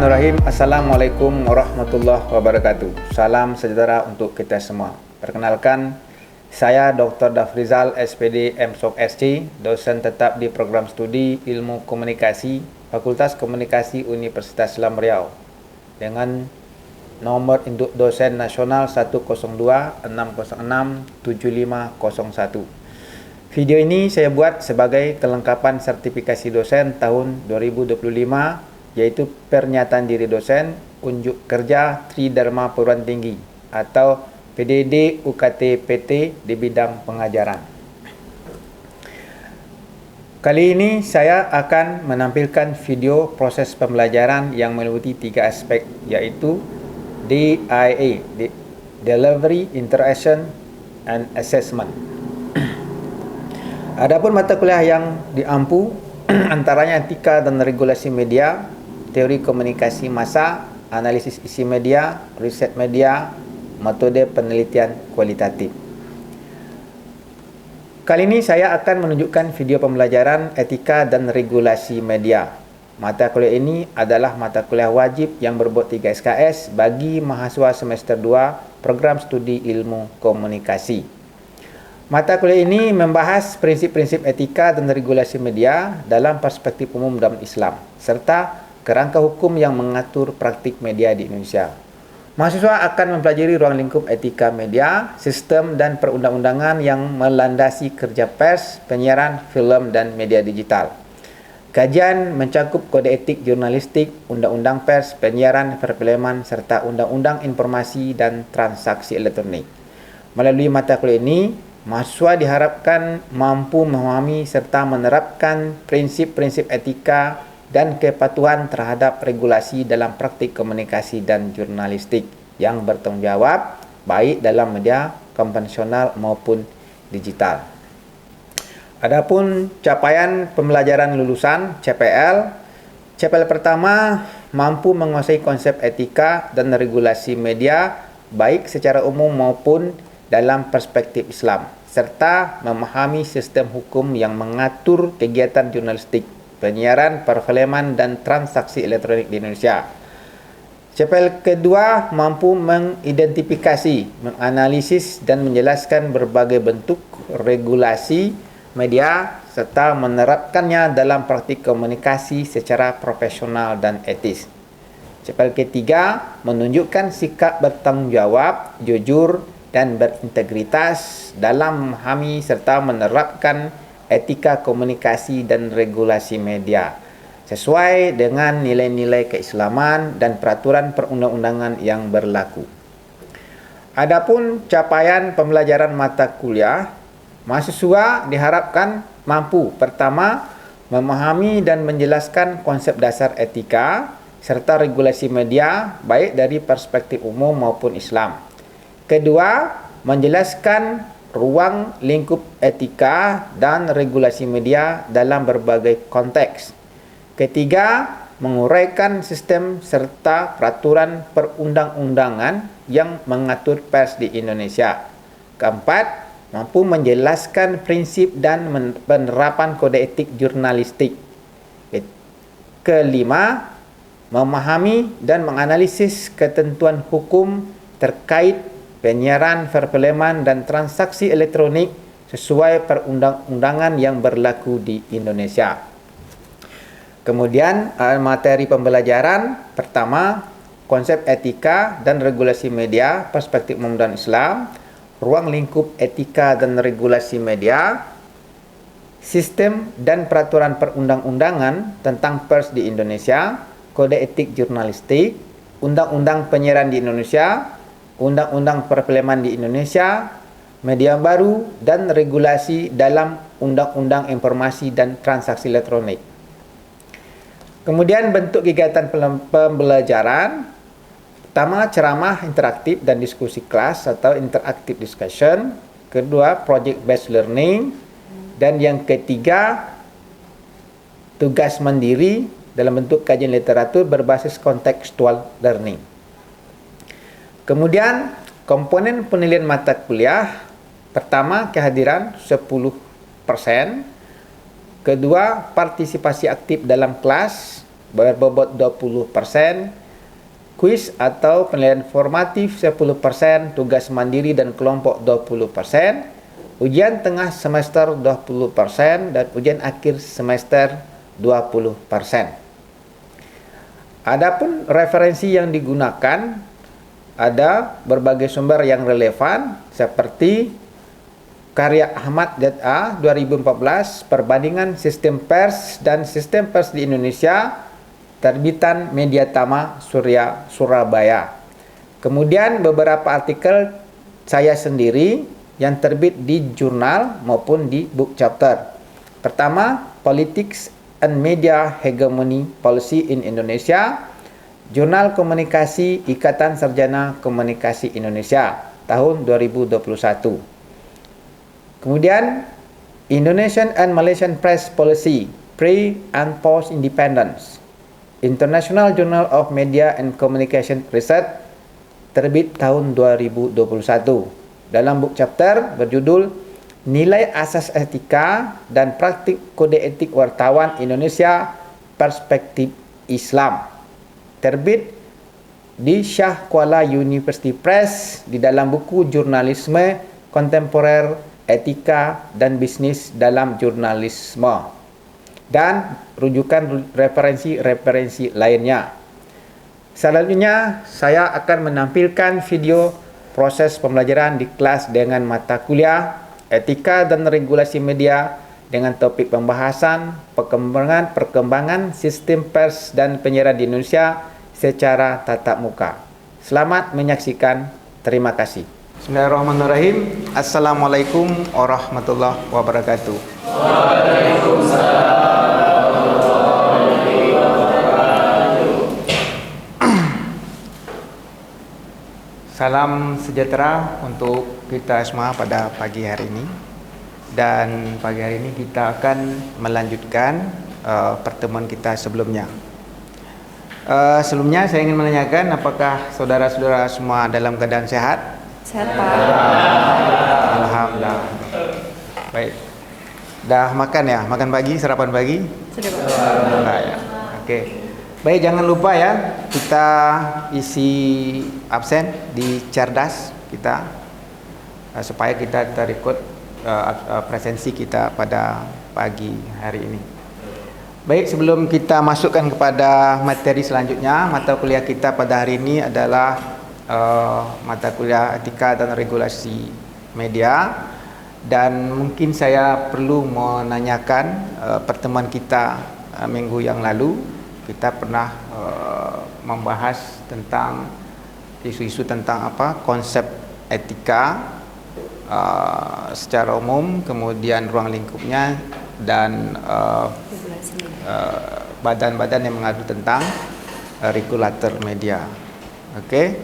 Bismillahirrahmanirrahim. Assalamualaikum warahmatullahi wabarakatuh. Salam sejahtera untuk kita semua. Perkenalkan, saya Dr. Dafrizal, SPD MSOK SC, dosen tetap di program studi Ilmu Komunikasi, Fakultas Komunikasi Universitas Islam Riau, dengan nomor induk dosen nasional 102-606-7501. Video ini saya buat sebagai kelengkapan sertifikasi dosen tahun 2025, yaitu pernyataan diri dosen, unjuk kerja Tridharma Perguruan Tinggi atau PDD UKT PT di bidang pengajaran. Kali ini saya akan menampilkan video proses pembelajaran yang meliputi 3 aspek, yaitu DIA, Delivery, Interaction, and Assessment. Adapun mata kuliah yang diampu antaranya etika dan regulasi media, teori komunikasi massa, analisis isi media, riset media, metode penelitian kualitatif. Kali ini saya akan menunjukkan video pembelajaran etika dan regulasi media. Mata kuliah ini adalah mata kuliah wajib yang berbobot 3 SKS bagi mahasiswa semester 2 program studi ilmu komunikasi. Mata kuliah ini membahas prinsip-prinsip etika dan regulasi media dalam perspektif umum dalam Islam, serta kerangka hukum yang mengatur praktik media di Indonesia. Mahasiswa akan mempelajari ruang lingkup etika media, sistem dan perundang-undangan yang melandasi kerja pers, penyiaran, film, dan media digital. Kajian mencakup kode etik jurnalistik, undang-undang pers, penyiaran, perfilman, serta undang-undang informasi dan transaksi elektronik. Melalui mata kuliah ini, mahasiswa diharapkan mampu memahami serta menerapkan prinsip-prinsip etika dan kepatuhan terhadap regulasi dalam praktik komunikasi dan jurnalistik yang bertanggung jawab baik dalam media konvensional maupun digital. Adapun capaian pembelajaran lulusan CPL pertama mampu menguasai konsep etika dan regulasi media baik secara umum maupun dalam perspektif Islam, serta memahami sistem hukum yang mengatur kegiatan jurnalistik, penyiaran, perfilman, dan transaksi elektronik di Indonesia. CPL kedua mampu mengidentifikasi, menganalisis, dan menjelaskan berbagai bentuk regulasi media serta menerapkannya dalam praktik komunikasi secara profesional dan etis. CPL ketiga menunjukkan sikap bertanggung jawab, jujur, dan berintegritas dalam memahami serta menerapkan etika komunikasi dan regulasi media sesuai dengan nilai-nilai keislaman dan peraturan perundang-undangan yang berlaku. Adapun capaian pembelajaran mata kuliah, mahasiswa diharapkan mampu pertama memahami dan menjelaskan konsep dasar etika serta regulasi media baik dari perspektif umum maupun Islam. Kedua, menjelaskan ruang lingkup etika dan regulasi media dalam berbagai konteks. Ketiga, menguraikan sistem serta peraturan perundang-undangan yang mengatur pers di Indonesia. Keempat, mampu menjelaskan prinsip dan penerapan kode etik jurnalistik. Kelima, memahami dan menganalisis ketentuan hukum terkait penyiaran, perfilman, dan transaksi elektronik sesuai perundang-undangan yang berlaku di Indonesia. Kemudian materi pembelajaran pertama, konsep etika dan regulasi media, perspektif umum dan Islam, ruang lingkup etika dan regulasi media, sistem dan peraturan perundang-undangan tentang pers di Indonesia, kode etik jurnalistik, undang-undang penyiaran di Indonesia, undang-undang perfilman di Indonesia, media baru, dan regulasi dalam undang-undang informasi dan transaksi elektronik. Kemudian bentuk kegiatan pembelajaran, pertama ceramah interaktif dan diskusi kelas atau interactive discussion, kedua project based learning, dan yang ketiga tugas mandiri dalam bentuk kajian literatur berbasis contextual learning. Kemudian komponen penilaian mata kuliah, pertama kehadiran 10%, kedua partisipasi aktif dalam kelas berbobot 20%, kuis atau penilaian formatif 10%, tugas mandiri dan kelompok 20%, ujian tengah semester 20%, dan ujian akhir semester 20%. Adapun referensi yang digunakan ada berbagai sumber yang relevan seperti karya Ahmad Z.A. 2014, Perbandingan Sistem Pers dan Sistem Pers di Indonesia, terbitan Media Tama Surabaya. Kemudian beberapa artikel saya sendiri yang terbit di jurnal maupun di book chapter. Pertama, Politics and Media Hegemony Policy in Indonesia, Jurnal Komunikasi Ikatan Sarjana Komunikasi Indonesia tahun 2021. Kemudian Indonesian and Malaysian Press Policy Pre and Post Independence, International Journal of Media and Communication Research, terbit tahun 2021. Dalam book chapter berjudul Nilai Asas Etika dan Praktik Kode Etik Wartawan Indonesia Perspektif Islam, terbit di Shah Kuala University Press di dalam buku Jurnalisme Kontemporer, Etika dan Bisnis dalam Jurnalisme, dan rujukan referensi-referensi lainnya. Selanjutnya saya akan menampilkan video proses pembelajaran di kelas dengan mata kuliah Etika dan Regulasi Media dengan topik pembahasan perkembangan sistem pers dan penyiaran di Indonesia secara tatap muka. Selamat menyaksikan. Terima kasih. Bismillahirrahmanirrahim. Assalamualaikum warahmatullahi wabarakatuh. Waalaikumsalam. Salam sejahtera untuk kita semua pada pagi hari ini. Dan pagi hari ini kita akan melanjutkan pertemuan kita sebelumnya. Sebelumnya saya ingin menanyakan apakah saudara-saudara semua dalam keadaan sehat? Sehat, Pak. Alhamdulillah. Baik. Dah makan ya? Makan pagi, sarapan pagi? Sudah, Pak. Nah, ya. Oke. Baik, jangan lupa ya, kita isi absen di cerdas kita supaya kita terikut presensi kita pada pagi hari ini. Baik, sebelum kita masukkan kepada materi selanjutnya, mata kuliah kita pada hari ini adalah mata kuliah Etika dan Regulasi Media. Dan mungkin saya perlu menanyakan pertemuan kita minggu yang lalu. Kita pernah membahas tentang isu-isu tentang konsep etika secara umum, kemudian ruang lingkupnya, dan badan-badan yang mengatur tentang regulator media. Oke,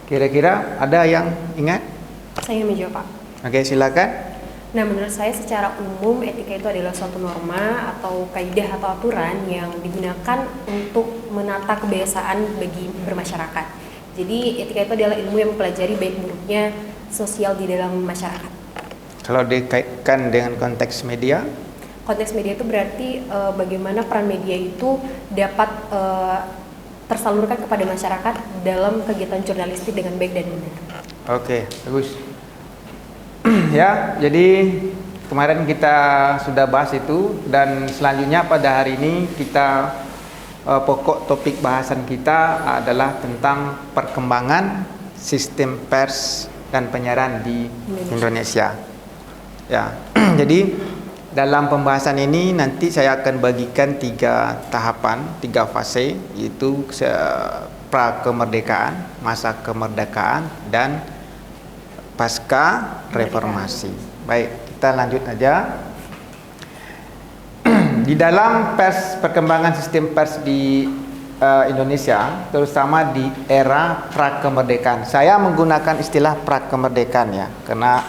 kira-kira ada yang ingat? Saya ingin menjawab, Pak. Oke, silakan. Nah, menurut saya secara umum etika itu adalah suatu norma atau kaidah atau aturan yang digunakan untuk menata kebiasaan bagi bermasyarakat. Jadi etika itu adalah ilmu yang mempelajari baik buruknya sosial di dalam masyarakat. Kalau dikaitkan dengan konteks media? Konteks media itu berarti bagaimana peran media itu dapat tersalurkan kepada masyarakat dalam kegiatan jurnalistik dengan baik dan benar. Oke, bagus. Ya, jadi kemarin kita sudah bahas itu, dan selanjutnya pada hari ini kita pokok topik bahasan kita adalah tentang perkembangan sistem pers dan penyiaran di Indonesia. Ya, jadi dalam pembahasan ini nanti saya akan bagikan 3 tahapan, 3 fase, yaitu pra kemerdekaan, masa kemerdekaan, dan pasca reformasi. Baik, kita lanjut aja. Di dalam perkembangan sistem pers di Indonesia, terutama di era prakemerdekaan. Saya menggunakan istilah prakemerdekaan ya, karena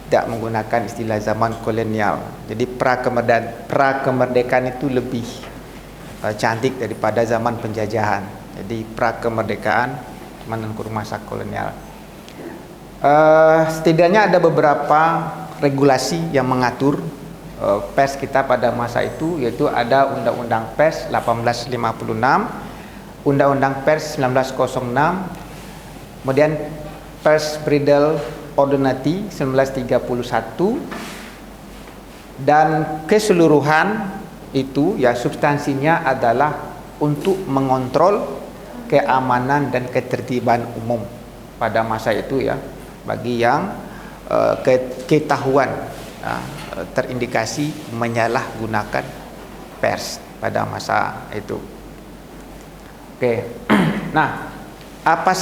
tidak menggunakan istilah zaman kolonial. Jadi prakemerdekaan itu lebih cantik daripada zaman penjajahan. Jadi prakemerdekaan menengkur masa kolonial. Setidaknya ada beberapa regulasi yang mengatur pers kita pada masa itu, yaitu ada Undang-Undang Pers 1856, Undang-Undang Pers 1906, kemudian Pers Bridal Ordinance 1931, dan keseluruhan itu ya substansinya adalah untuk mengontrol keamanan dan ketertiban umum pada masa itu ya, bagi yang ketahuan terindikasi menyalahgunakan pers pada masa itu. Oke. Nah, apa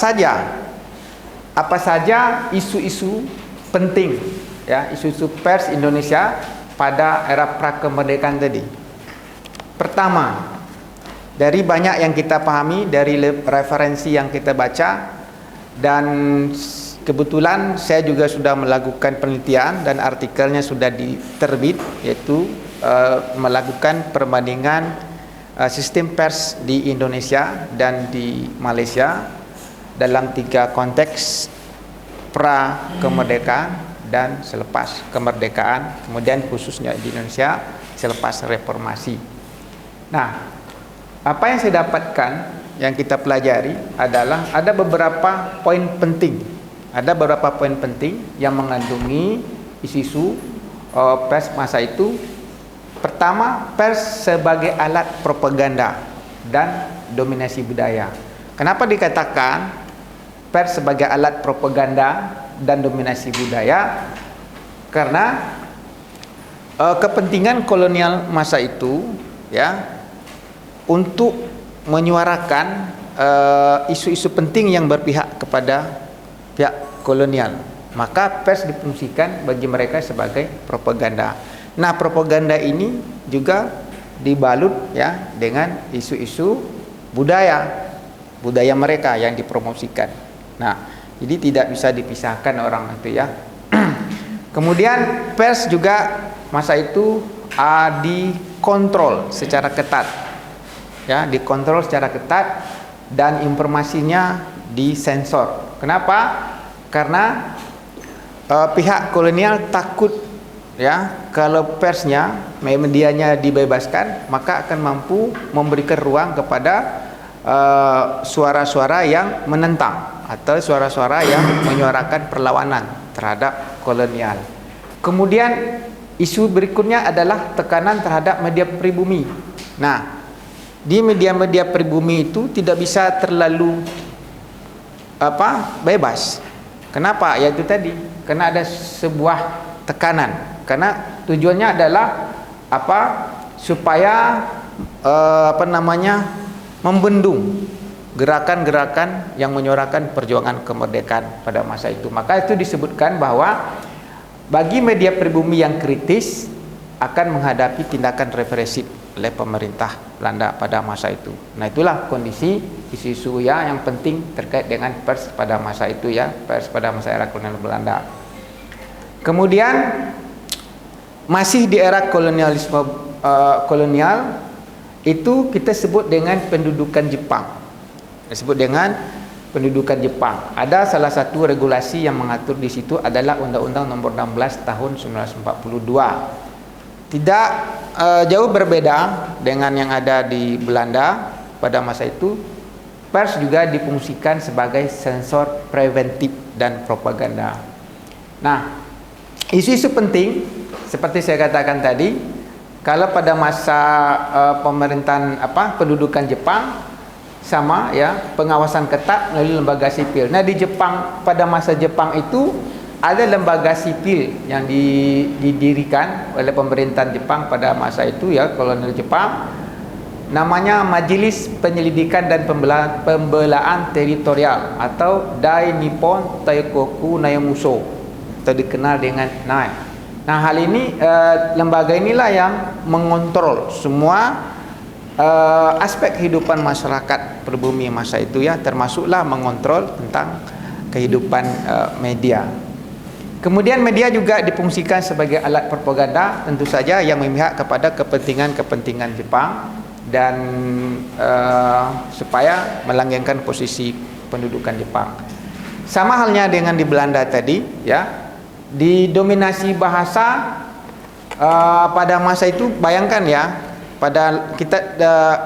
saja isu-isu penting ya, isu-isu pers Indonesia pada era prakemerdekaan tadi. Pertama, dari banyak yang kita pahami, dari referensi yang kita baca, dan kebetulan saya juga sudah melakukan penelitian dan artikelnya sudah diterbit, yaitu melakukan perbandingan sistem pers di Indonesia dan di Malaysia dalam 3 konteks pra kemerdekaan dan selepas kemerdekaan, kemudian khususnya di Indonesia selepas reformasi. Nah, apa yang saya dapatkan, yang kita pelajari adalah ada beberapa poin penting. Ada beberapa poin penting yang mengandungi isu-isu pers masa itu. Pertama, pers sebagai alat propaganda dan dominasi budaya. Kenapa dikatakan pers sebagai alat propaganda dan dominasi budaya? Karena kepentingan kolonial masa itu ya, untuk menyuarakan isu-isu penting yang berpihak kepada pihak kolonial, maka pers difungsikan bagi mereka sebagai propaganda. Nah, propaganda ini juga dibalut ya dengan isu-isu budaya mereka yang dipromosikan. Nah, jadi tidak bisa dipisahkan orang itu ya. Kemudian pers juga masa itu dikontrol secara ketat. Ya, dikontrol secara ketat dan informasinya disensor. Kenapa? Karena pihak kolonial takut ya, kalau persnya, medianya dibebaskan, maka akan mampu memberikan ruang kepada suara-suara yang menentang atau suara-suara yang menyuarakan perlawanan terhadap kolonial. Kemudian isu berikutnya adalah tekanan terhadap media pribumi. Nah, di media-media pribumi itu tidak bisa terlalu bebas. Kenapa? Yaitu tadi, karena ada sebuah tekanan. Karena tujuannya adalah supaya membendung gerakan-gerakan yang menyuarakan perjuangan kemerdekaan pada masa itu. Maka itu disebutkan bahwa bagi media pribumi yang kritis akan menghadapi tindakan represif oleh pemerintah Belanda pada masa itu. Nah, itulah kondisi isu-isu yang penting terkait dengan pers pada masa itu ya, pers pada masa era kolonial Belanda. Kemudian masih di era kolonialisme kolonial itu kita sebut dengan pendudukan Jepang. Disebut dengan pendudukan Jepang. Ada salah satu regulasi yang mengatur di situ adalah Undang-Undang Nomor 16 Tahun 1942. Tidak jauh berbeda dengan yang ada di Belanda pada masa itu. Pers juga difungsikan sebagai sensor preventif dan propaganda. Nah, isu-isu penting seperti saya katakan tadi, kalau pada masa pemerintahan pendudukan Jepang sama ya, pengawasan ketat melalui lembaga sipil. Nah, di Jepang pada masa Jepang itu ada lembaga sipil yang didirikan oleh pemerintahan Jepang pada masa itu ya, kolonial Jepang, namanya Majelis Penyelidikan dan Pembelaan Teritorial atau Dai Nippon Taikoku Nayamuso, atau dikenal dengan NAI. Nah, hal ini lembaga inilah yang mengontrol semua aspek kehidupan masyarakat pribumi masa itu ya, termasuklah mengontrol tentang kehidupan media. Kemudian media juga difungsikan sebagai alat propaganda, tentu saja yang memihak kepada kepentingan Jepang dan supaya melanggengkan posisi pendudukan Jepang. Sama halnya dengan di Belanda tadi ya, didominasi bahasa pada masa itu bayangkan ya, pada kita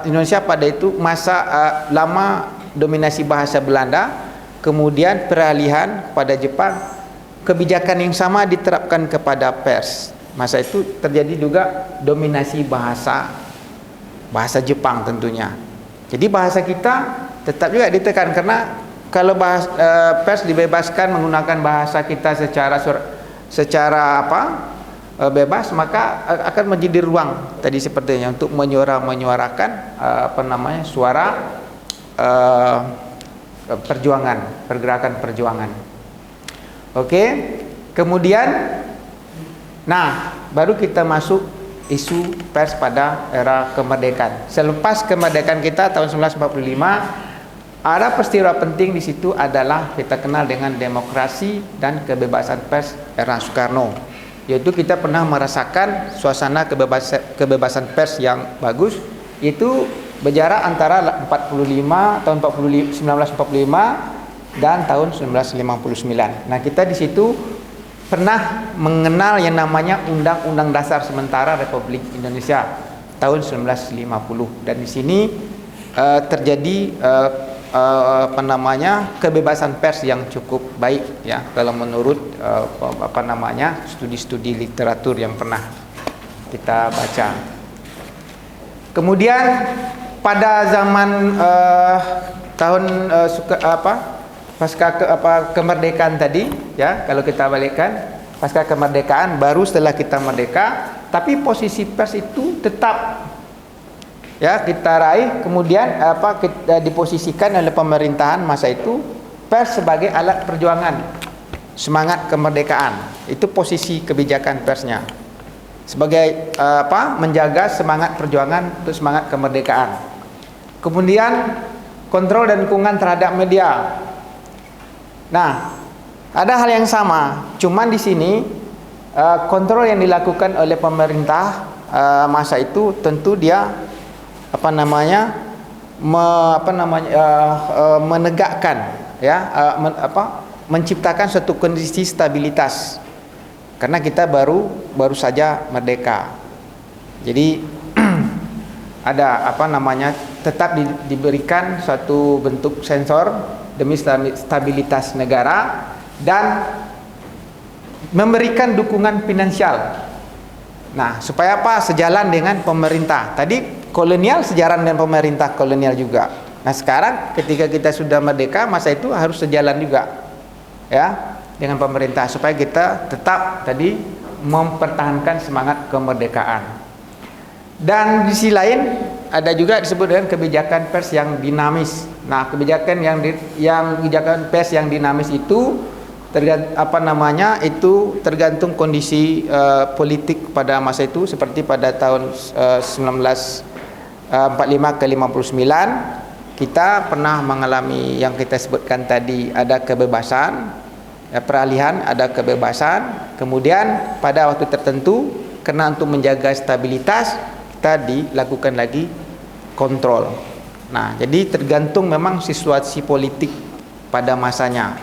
Indonesia pada itu masa lama dominasi bahasa Belanda, kemudian peralihan pada Jepang, kebijakan yang sama diterapkan kepada pers. Masa itu terjadi juga dominasi bahasa Jepang tentunya. Jadi bahasa kita tetap juga ditekan, karena kalau pers dibebaskan menggunakan bahasa kita secara bebas, maka akan menjadi ruang tadi sepertinya untuk menyuarakan suara pergerakan perjuangan. Oke, kemudian baru kita masuk isu pers pada era kemerdekaan. Selepas kemerdekaan kita tahun 1945, ada peristiwa penting di situ adalah kita kenal dengan demokrasi dan kebebasan pers era Soekarno. Yaitu kita pernah merasakan suasana kebebasan pers yang bagus, yaitu berjarak antara 1945 dan tahun 1959. Nah, kita di situ pernah mengenal yang namanya Undang-Undang Dasar Sementara Republik Indonesia tahun 1950, dan di sini terjadi kebebasan pers yang cukup baik ya, kalau menurut studi-studi literatur yang pernah kita baca. Kemudian pada zaman pasca kemerdekaan tadi ya, kalau kita balikkan pasca kemerdekaan, baru setelah kita merdeka, tapi posisi pers itu tetap ya kita raih, kemudian kita diposisikan oleh pemerintahan masa itu pers sebagai alat perjuangan semangat kemerdekaan. Itu posisi kebijakan persnya sebagai menjaga semangat perjuangan untuk semangat kemerdekaan. Kemudian kontrol dan dukungan terhadap media. Nah, ada hal yang sama, cuman di sini kontrol yang dilakukan oleh pemerintah masa itu tentu dia menegakkan ya, menciptakan suatu kondisi stabilitas, karena kita baru saja merdeka. Jadi ada tetap diberikan suatu bentuk sensor demi stabilitas negara dan memberikan dukungan finansial. Nah, supaya sejalan dengan pemerintah. Tadi kolonial sejalan dengan pemerintah kolonial juga. Nah, sekarang ketika kita sudah merdeka, masa itu harus sejalan juga ya dengan pemerintah, supaya kita tetap tadi mempertahankan semangat kemerdekaan. Dan di sisi lain ada juga disebut dengan kebijakan pers yang dinamis. Nah, kebijakan pers yang dinamis itu tergantung kondisi politik pada masa itu. Seperti pada tahun 1945 ke 59 kita pernah mengalami yang kita sebutkan tadi, ada kebebasan peralihan, ada kebebasan. Kemudian pada waktu tertentu, karena untuk menjaga stabilitas, kita dilakukan lagi kontrol. Nah, jadi tergantung memang situasi politik pada masanya.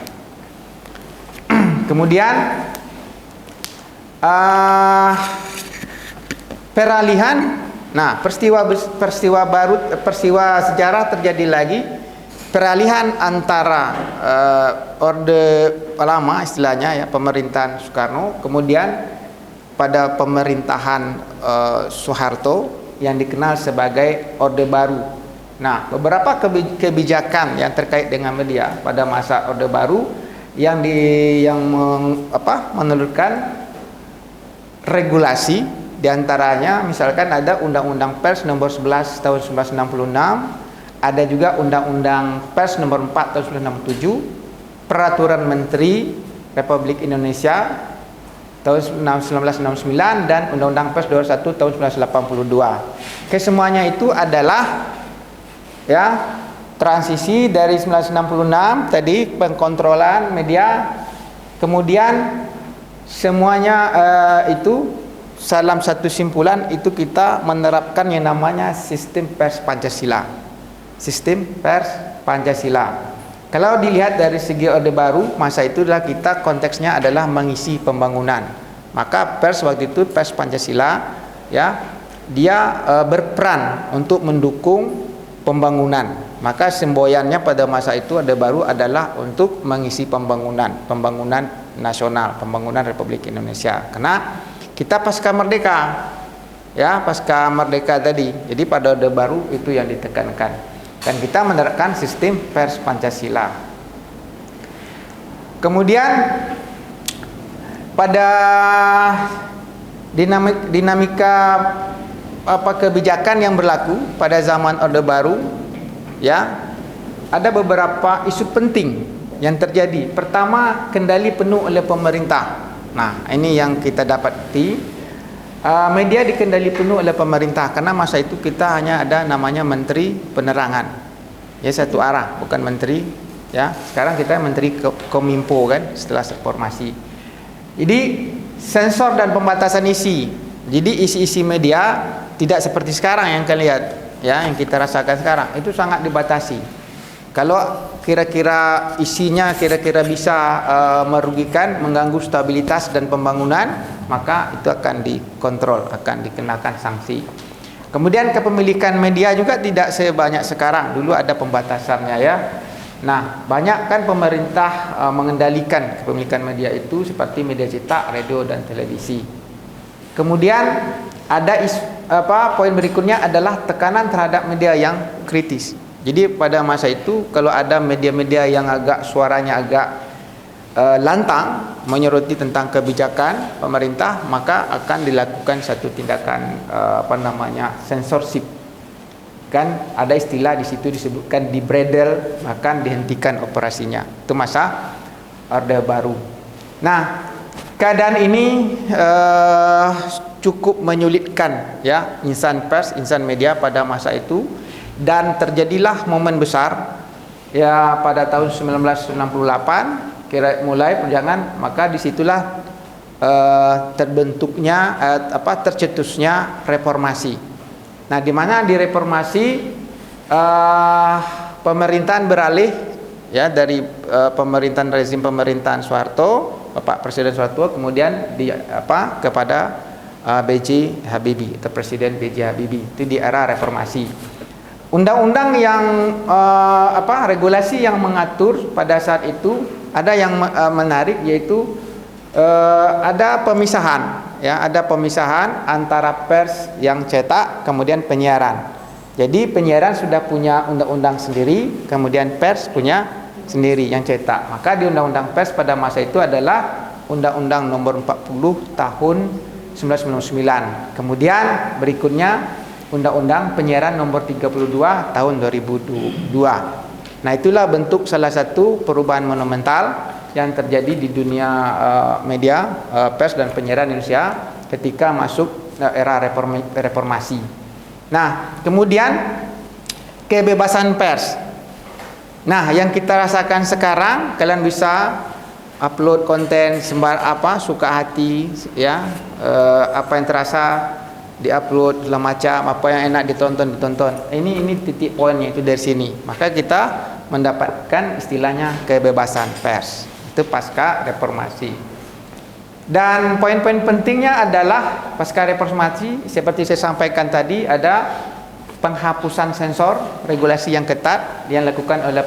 Kemudian peralihan. Nah, peristiwa sejarah terjadi lagi, peralihan antara Orde Lama istilahnya ya, pemerintahan Soekarno, kemudian pada pemerintahan Soeharto yang dikenal sebagai Orde Baru. Nah, beberapa kebijakan yang terkait dengan media pada masa Orde Baru yang menelurkan regulasi, diantaranya misalkan ada Undang-Undang Pers nomor 11 tahun 1966, ada juga Undang-Undang Pers nomor 4 tahun 1967, Peraturan Menteri Republik Indonesia tahun 1969, dan Undang-Undang Pers 21 tahun 1982. Kesemuanya itu adalah ya transisi dari 1966 tadi, pengkontrolan media, kemudian semuanya itu dalam satu simpulan itu kita menerapkan yang namanya sistem pers Pancasila. Sistem pers Pancasila. Kalau dilihat dari segi Orde Baru, masa itu adalah kita konteksnya adalah mengisi pembangunan. Maka pers waktu itu, pers Pancasila, ya, dia berperan untuk mendukung pembangunan. Maka semboyannya pada masa itu Orde Baru adalah untuk mengisi pembangunan nasional, pembangunan Republik Indonesia. Karena kita pasca merdeka, ya, pasca merdeka tadi. Jadi pada Orde Baru itu yang ditekankan. Dan kita menerapkan sistem pers Pancasila. Kemudian pada dinamika kebijakan yang berlaku pada zaman Orde Baru, ya, ada beberapa isu penting yang terjadi. Pertama, kendali penuh oleh pemerintah. Nah, ini yang kita dapati. Media dikendali penuh oleh pemerintah karena masa itu kita hanya ada namanya Menteri Penerangan, ya, satu arah, bukan menteri, ya. Sekarang kita Menteri Kominfo kan setelah reformasi. Jadi sensor dan pembatasan isi. Jadi isi-isi media tidak seperti sekarang yang kalian lihat, ya, yang kita rasakan sekarang. Itu sangat dibatasi. Kalau kira-kira isinya kira-kira bisa merugikan, mengganggu stabilitas dan pembangunan, maka itu akan dikontrol, akan dikenakan sanksi. Kemudian kepemilikan media juga tidak sebanyak sekarang. Dulu ada pembatasannya, ya. Nah, banyak kan pemerintah mengendalikan kepemilikan media itu seperti media cetak, radio dan televisi. Kemudian ada poin berikutnya adalah tekanan terhadap media yang kritis. Jadi pada masa itu kalau ada media-media yang suaranya agak lantang menyoroti tentang kebijakan pemerintah, maka akan dilakukan satu tindakan sensorship. Kan ada istilah di situ disebutkan dibredel, bahkan dihentikan operasinya. Itu masa Orde Baru. Nah, keadaan ini cukup menyulitkan, ya, insan pers, insan media pada masa itu, dan terjadilah momen besar, ya, pada tahun 1968 mulai perjuangan. Maka disitulah tercetusnya reformasi. Nah, di mana di reformasi pemerintahan beralih, ya, dari rezim pemerintahan Soeharto, Bapak Presiden Soeharto, kemudian kepada B.J. Habibie atau Presiden B.J. Habibie. Itu di era reformasi. Undang-undang yang regulasi yang mengatur pada saat itu ada yang menarik, yaitu ada pemisahan, ya, ada pemisahan antara pers yang cetak kemudian penyiaran. Jadi penyiaran sudah punya undang-undang sendiri, kemudian pers punya sendiri yang cetak. Maka di undang-undang pers pada masa itu adalah Undang-Undang Nomor 40 Tahun 1999. Kemudian berikutnya Undang-Undang Penyiaran Nomor 32 Tahun 2002. Nah, itulah bentuk salah satu perubahan monumental yang terjadi di dunia media, pers dan penyiaran Indonesia ketika masuk era reformasi. Nah, kemudian kebebasan pers. Nah, yang kita rasakan sekarang, kalian bisa upload konten suka hati, ya, apa yang terasa diupload segala macam, apa yang enak ditonton. Ini titik poinnya itu dari sini. Maka kita mendapatkan istilahnya kebebasan pers. Itu pasca reformasi. Dan poin-poin pentingnya adalah pasca reformasi, seperti saya sampaikan tadi, ada penghapusan sensor, regulasi yang ketat yang dilakukan oleh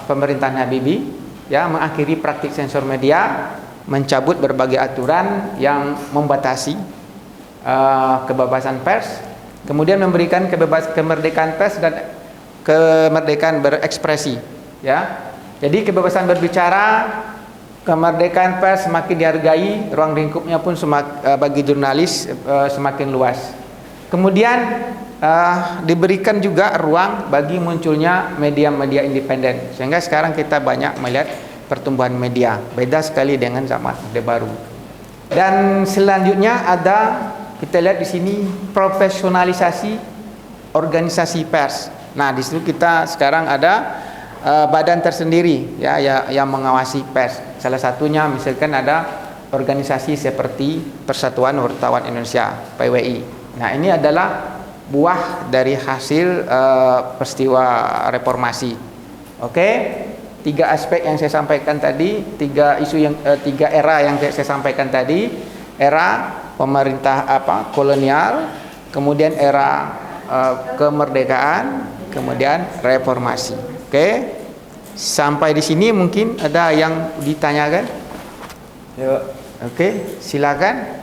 pemerintahan Habibie, ya, mengakhiri praktik sensor media, mencabut berbagai aturan yang membatasi kebebasan pers, kemudian memberikan kemerdekaan pers dan kemerdekaan berekspresi, ya. Jadi kebebasan berbicara, kemerdekaan pers semakin dihargai, ruang lingkupnya pun bagi jurnalis semakin luas. Kemudian diberikan juga ruang bagi munculnya media-media independen, sehingga sekarang kita banyak melihat pertumbuhan media, beda sekali dengan zaman Orde Baru. Dan selanjutnya ada, kita lihat di sini, profesionalisasi organisasi pers. Nah, di situ kita sekarang ada badan tersendiri, ya, yang mengawasi pers. Salah satunya misalkan ada organisasi seperti Persatuan Wartawan Indonesia (PWI). Nah, ini adalah buah dari hasil peristiwa reformasi. Oke. tiga aspek yang saya sampaikan tadi, tiga isu yang tiga era yang saya sampaikan tadi, era pemerintah kolonial, kemudian era kemerdekaan, kemudian reformasi. Oke. Sampai di sini mungkin ada yang ditanyakan? Ya. Oke, silakan.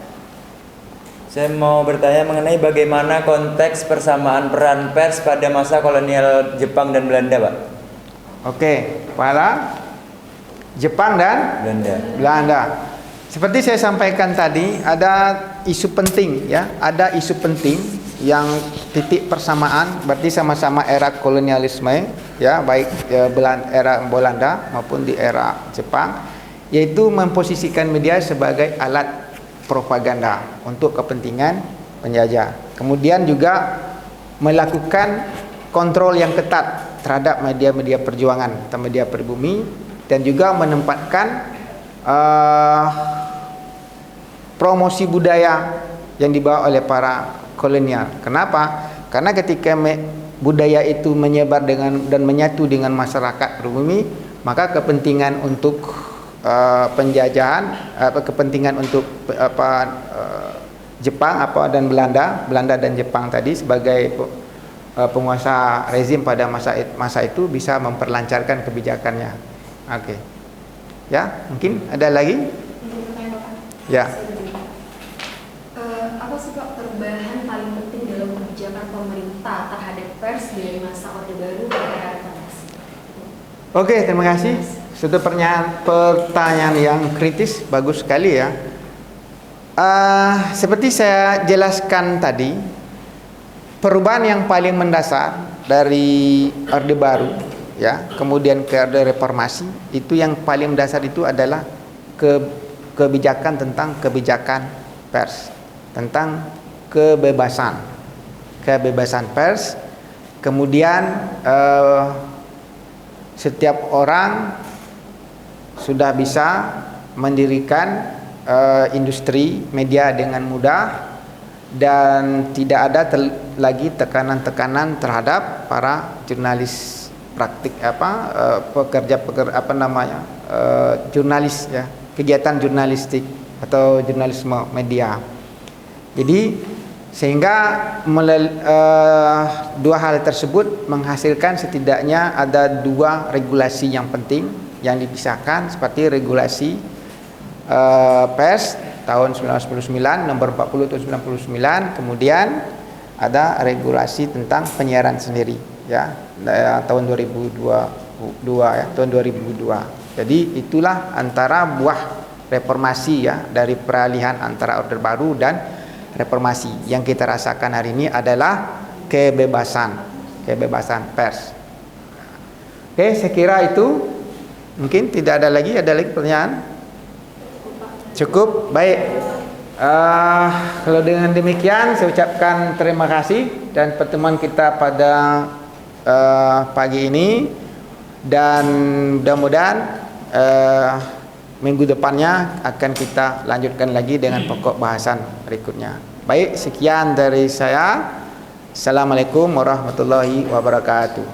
Saya mau bertanya mengenai bagaimana konteks persamaan peran pers pada masa kolonial Jepang dan Belanda, Pak. Oke, pada Jepang dan Belanda. Seperti saya sampaikan tadi, ada isu penting ya, ada isu penting yang titik persamaan, berarti sama-sama era kolonialisme ya, baik era Belanda maupun di era Jepang, yaitu memposisikan media sebagai alat propaganda untuk kepentingan penjajah. Kemudian juga melakukan kontrol yang ketat terhadap media-media perjuangan atau media pribumi, dan juga menempatkan promosi budaya yang dibawa oleh para kolonial. Kenapa? Karena ketika budaya itu menyebar dan menyatu dengan masyarakat pribumi, maka kepentingan untuk penjajahan, kepentingan untuk Jepang dan Belanda dan Jepang tadi sebagai penguasa rezim pada masa itu bisa memperlancarkan kebijakannya. Oke. Ya, mungkin ada lagi? Ya. Apa sih Pak perubahan paling penting dalam kebijakan pemerintah terhadap pers dari masa Orde Baru ke era reformasi? Oke, terima kasih. Sudah pertanyaan yang kritis, bagus sekali ya. Seperti saya jelaskan tadi, perubahan yang paling mendasar dari Orde Baru ya, kemudian ke Orde Reformasi, itu yang paling mendasar itu adalah kebijakan tentang kebijakan pers, tentang kebebasan pers. Kemudian setiap orang sudah bisa mendirikan industri media dengan mudah, dan tidak ada lagi tekanan-tekanan terhadap para jurnalis praktik jurnalis ya, kegiatan jurnalistik atau jurnalisme media. Jadi sehingga dua hal tersebut menghasilkan setidaknya ada dua regulasi yang penting yang dipisahkan, seperti regulasi pers tahun 1999, nomor 40 tahun 99, kemudian ada regulasi tentang penyiaran sendiri ya, tahun 2002 ya, tahun 2002. Jadi itulah antara buah reformasi ya, dari peralihan antara Orde Baru dan reformasi. Yang kita rasakan hari ini adalah kebebasan pers. Oke, saya kira itu. Mungkin tidak ada lagi pertanyaan? Cukup, baik. Kalau dengan demikian saya ucapkan terima kasih dan pertemuan kita pada pagi ini, dan mudah-mudahan minggu depannya akan kita lanjutkan lagi dengan pokok bahasan berikutnya. Baik, sekian dari saya. Assalamualaikum warahmatullahi wabarakatuh.